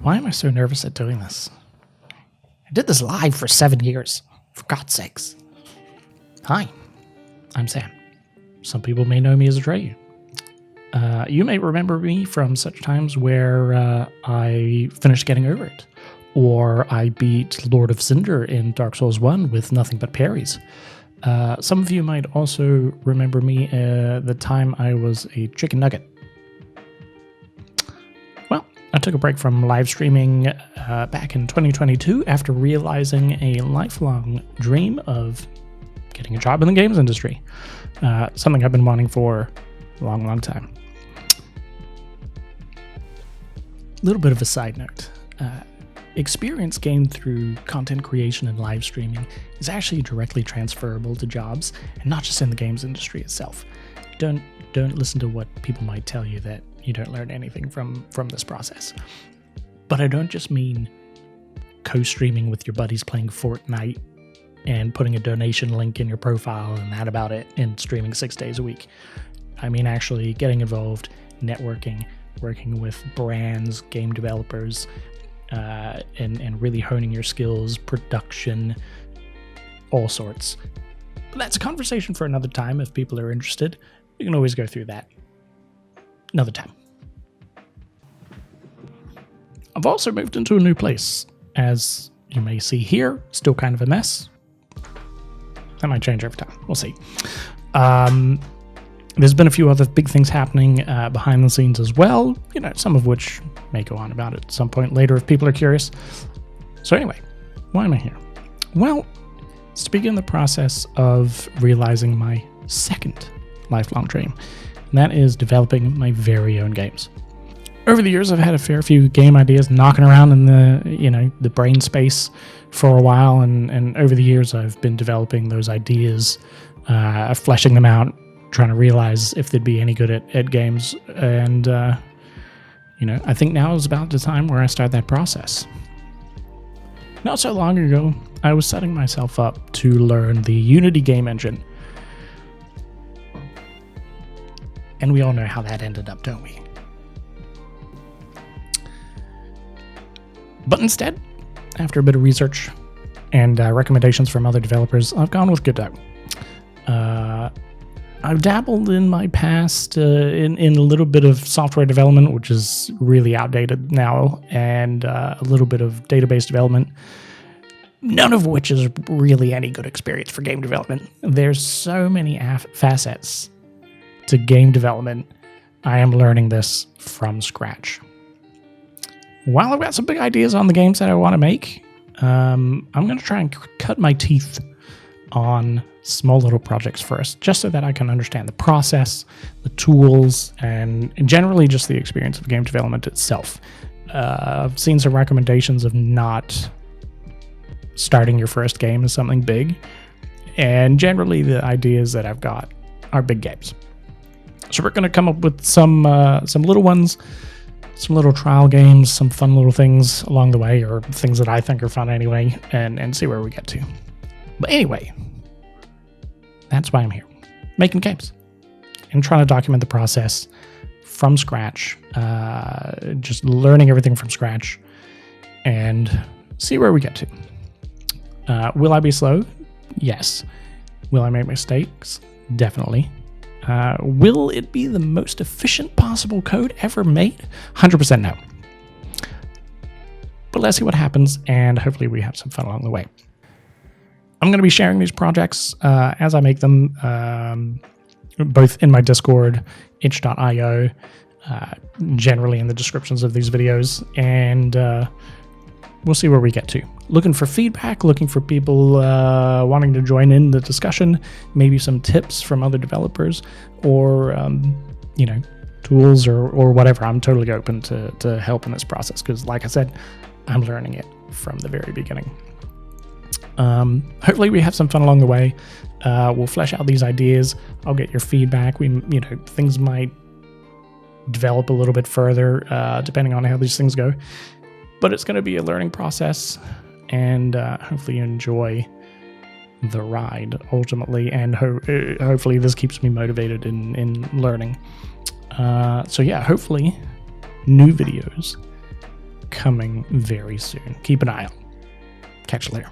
Why am I so nervous at doing this? I did this live for 7 years, for God's sakes. Hi, I'm Sam. Some people may know me as Atreyu. You may remember me from such times where I finished getting over it, or I beat Lord of Cinder in Dark Souls 1 with nothing but parries. Some of you might also remember me the time I was a Chicken Nugget. Well, I took a break from live streaming back in 2022 after realizing a lifelong dream of getting a job in the games industry. Something I've been wanting for a long, long time. Little bit of a side note. Experience gained through content creation and live streaming is actually directly transferable to jobs, and not just in the games industry itself. Don't listen to what people might tell you that you don't learn anything from this process. But I don't just mean co-streaming with your buddies playing Fortnite and putting a donation link in your profile and that about it, and streaming 6 days a week. I mean actually getting involved, networking, working with brands, game developers, and really honing your skills, production, all sorts. But that's a conversation for another time. If people are interested, we can always go through that another time. I've also moved into a new place. As you may see here, still kind of a mess. That might change over time. We'll see. There's been a few other big things happening behind the scenes as well, some of which may go on about it at some point later if people are curious. So anyway, why am I here? Well, it's to begin the process of realizing my second lifelong dream, and that is developing my very own games. Over the years, I've had a fair few game ideas knocking around in the brain space for a while, and over the years, I've been developing those ideas, fleshing them out, trying to realize if they'd be any good at games. And, I think now is about the time where I start that process. Not so long ago, I was setting myself up to learn the Unity game engine. And we all know how that ended up, don't we? But instead, after a bit of research and recommendations from other developers, I've gone with Godot. I've dabbled in my past in a little bit of software development, which is really outdated now, and a little bit of database development, none of which is really any good experience for game development. There's so many facets to game development. I am learning this from scratch. While I've got some big ideas on the games that I want to make, I'm going to try and cut my teeth on small little projects first, just so that I can understand the process, the tools, and generally just the experience of game development itself. I've seen some recommendations of not starting your first game as something big, and generally the ideas that I've got are big games. So we're going to come up with some little ones, some little trial games, some fun little things along the way, or things that I think are fun anyway, and see where we get to. But anyway, that's why I'm here, making games and trying to document the process from scratch, just learning everything from scratch, and see where we get to. Will I be slow? Yes. Will I make mistakes? Definitely. Will it be the most efficient possible code ever made? 100% no. But let's see what happens, and hopefully we have some fun along the way. I'm going to be sharing these projects as I make them, both in my Discord, itch.io, generally in the descriptions of these videos, and we'll see where we get to. Looking for feedback, looking for people wanting to join in the discussion, maybe some tips from other developers, or tools or whatever. I'm totally open to help in this process because, like I said, I'm learning it from the very beginning. Hopefully we have some fun along the way. We'll flesh out these ideas. I'll get your feedback. Things might develop a little bit further, depending on how these things go, but it's going to be a learning process, and hopefully you enjoy the ride ultimately, and hopefully this keeps me motivated in learning. So yeah, hopefully new videos coming very soon. Keep an eye out. Catch you later.